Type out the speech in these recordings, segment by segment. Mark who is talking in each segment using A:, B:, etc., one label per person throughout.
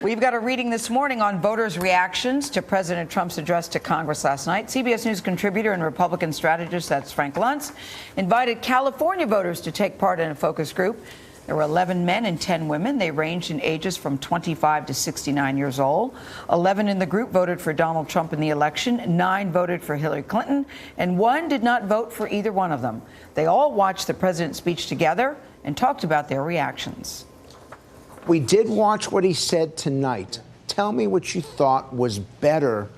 A: We've got a reading this morning on voters' reactions to President Trump's address to Congress last night. CBS News contributor and Republican strategist, that's Frank Luntz, invited California voters to take part in a focus group. There were 11 men and 10 women. They ranged in ages from 25 to 69 years old. 11 in the group voted for Donald Trump in the election. 9 voted for Hillary Clinton, and 1 did not vote for either one of them. They all watched the president's speech together and talked about their reactions.
B: We did watch what he said tonight. Tell me what you thought was better.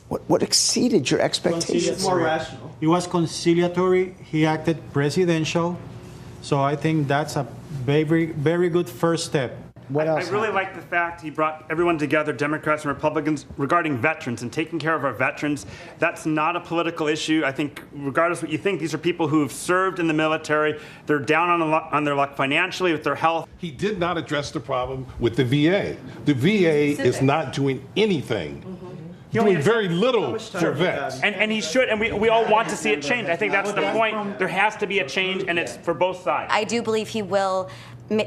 B: What exceeded your expectations?
C: More rational. He was conciliatory. He acted presidential. So I think that's a very, very good first step.
B: What else?
D: I really like the fact he brought everyone together, Democrats and Republicans, regarding veterans and taking care of our veterans. That's not a political issue. I think, regardless of what you think, these are people who have served in the military. They're down on their luck financially, with their health.
E: He did not address the problem with the VA. The VA is not doing anything. Doing very little for vets.
D: And he should, and we all want to see it change. I think that's the point. There has to be a change, and it's for both sides.
F: I do believe he will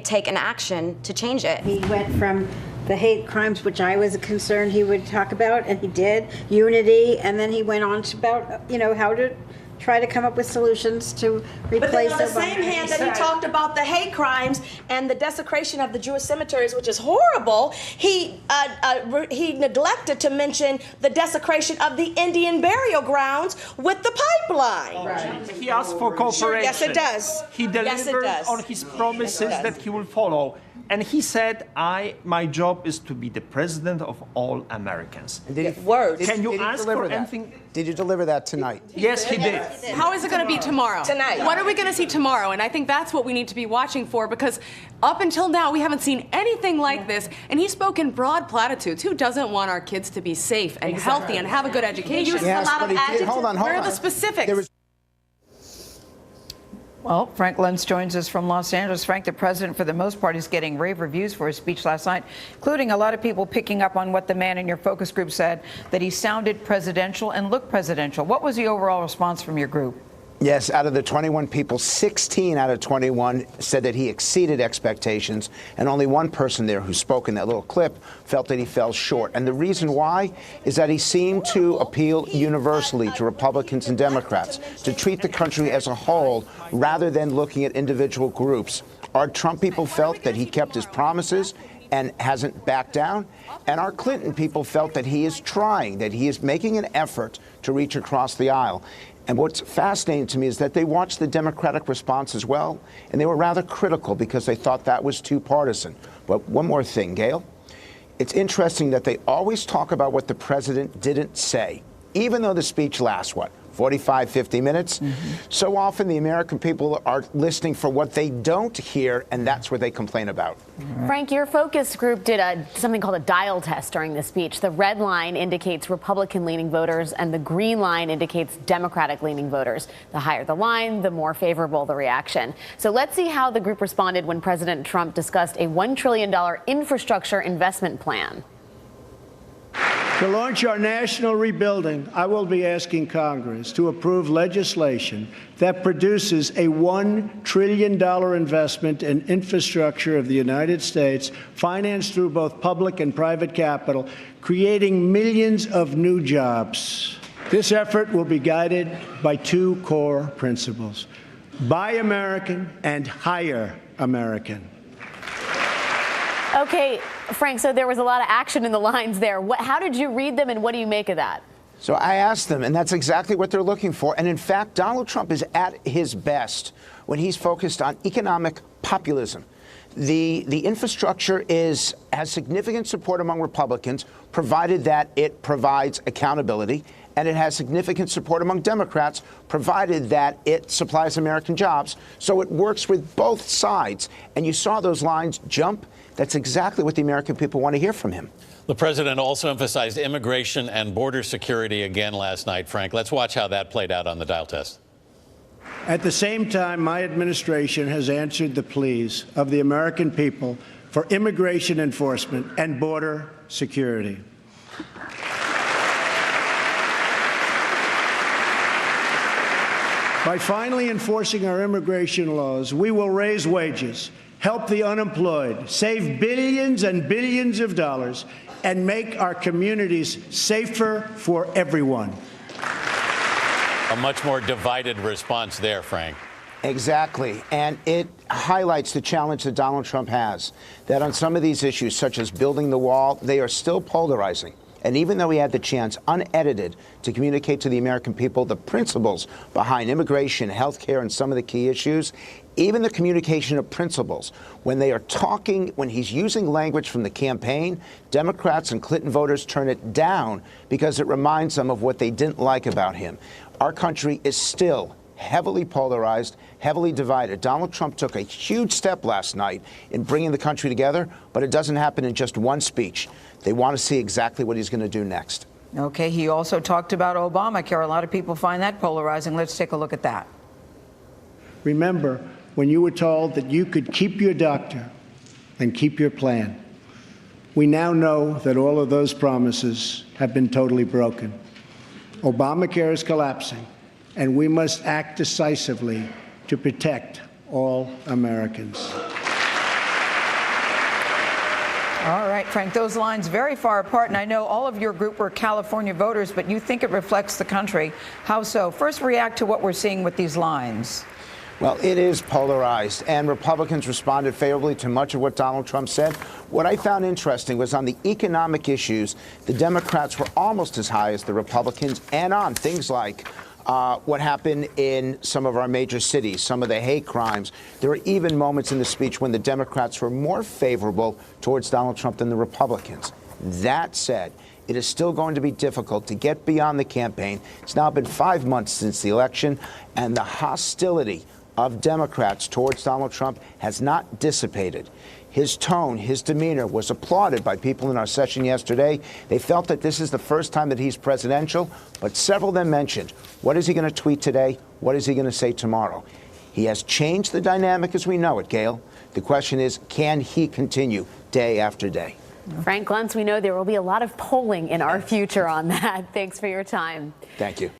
F: take an action to change it.
G: He went from the hate crimes, which I was concerned he would talk about, and he did, unity, and then he went on to about, how to try to come up with solutions to replace
H: But then on the
G: Obama.
H: same hand that he talked about the hate crimes and the desecration of the Jewish cemeteries, which is horrible, he neglected to mention the desecration of the Indian burial grounds with the pipeline.
I: Right. He asked for cooperation.
H: Yes, it does.
I: He delivered on his promises that he will follow. And he said, my job is to be the president of all Americans.
H: Words.
I: Can you ask for anything?
B: Did you deliver that tonight?
I: Yes, he did.
J: How is it going to be tomorrow?
H: Tonight.
J: What are we going to see tomorrow? And I think that's what we need to be watching for, because up until now, we haven't seen anything like this. And he spoke in broad platitudes. Who doesn't want our kids to be safe and healthy and have a good education?
B: Yes, but he did. Hold on.
J: Where are the specifics?
A: Well, Frank Luntz joins us from Los Angeles. Frank, the president, for the most part, is getting rave reviews for his speech last night, including a lot of people picking up on what the man in your focus group said, that he sounded presidential and looked presidential. What was the overall response from your group?
B: Yes, out of the 21 people, 16 out of 21 said that he exceeded expectations, and only one person there who spoke in that little clip felt that he fell short. And the reason why is that he seemed to appeal universally to Republicans and Democrats, to treat the country as a whole rather than looking at individual groups. Our Trump people felt that he kept his promises and hasn't backed down. And our Clinton people felt that he is trying, that he is making an effort to reach across the aisle. And what's fascinating to me is that they watched the Democratic response as well, and they were rather critical because they thought that was too partisan. But one more thing, Gail. It's interesting that they always talk about what the president didn't say, even though the speech lasts, 45, 50 minutes. So often the American people are listening for what they don't hear, and that's what they complain about.
K: Frank, your focus group did something called a dial test during the speech. The red line indicates Republican-leaning voters, and the green line indicates Democratic-leaning voters. The higher the line, the more favorable the reaction. So let's see how the group responded when President Trump discussed a $1 trillion infrastructure investment plan.
L: To launch our national rebuilding, I will be asking Congress to approve legislation that produces a $1 trillion investment in infrastructure of the United States, financed through both public and private capital, creating millions of new jobs. This effort will be guided by 2 core principles: Buy American and Hire American.
K: Okay, Frank, so there was a lot of action in the lines there. How did you read them, and what do you make of that?
B: So I asked them, and that's exactly what they're looking for. And in fact, Donald Trump is at his best when he's focused on economic populism. The infrastructure has significant support among Republicans, provided that it provides accountability, and it has significant support among Democrats, provided that it supplies American jobs. So it works with both sides. And you saw those lines jump. That's exactly what the American people want to hear from him.
M: The president also emphasized immigration and border security again last night, Frank. Let's watch how that played out on the dial test.
L: At the same time, my administration has answered the pleas of the American people for immigration enforcement and border security. By finally enforcing our immigration laws, we will raise wages, help the unemployed, save billions and billions of dollars, and make our communities safer for everyone.
M: A much more divided response there, Frank.
B: Exactly. And it highlights the challenge that Donald Trump has, that on some of these issues, such as building the wall, they are still polarizing. And even though he had the chance, unedited, to communicate to the American people the principles behind immigration, health care, and some of the key issues, even the communication of principles, when they are talking, when he's using language from the campaign, Democrats and Clinton voters turn it down because it reminds them of what they didn't like about him. Our country is still heavily polarized, heavily divided. Donald Trump took a huge step last night in bringing the country together, but it doesn't happen in just one speech. They want to see exactly what he's going to do next.
A: Okay, he also talked about Obamacare. A lot of people find that polarizing. Let's take a look at that.
L: Remember when you were told that you could keep your doctor and keep your plan. We now know that all of those promises have been totally broken. Obamacare is collapsing, and we must act decisively to protect all Americans.
A: All right, Frank, those lines very far apart, and I know all of your group were California voters, but you think it reflects the country. How so? First, react to what we're seeing with these lines.
B: Well, it is polarized, and Republicans responded favorably to much of what Donald Trump said. What I found interesting was on the economic issues, the Democrats were almost as high as the Republicans, and on things like what happened in some of our major cities, some of the hate crimes. There were even moments in the speech when the Democrats were more favorable towards Donald Trump than the Republicans. That said, it is still going to be difficult to get beyond the campaign. It's now been 5 months since the election, and the hostility of Democrats towards Donald Trump has not dissipated. His tone, his demeanor was applauded by people in our session yesterday. They felt that this is the first time that he's presidential, but several of them mentioned, what is he going to tweet today? What is he going to say tomorrow? He has changed the dynamic as we know it, Gail. The question is, can he continue day after day?
K: Frank Luntz, we know there will be a lot of polling in our future on that. Thanks for your time.
B: Thank you.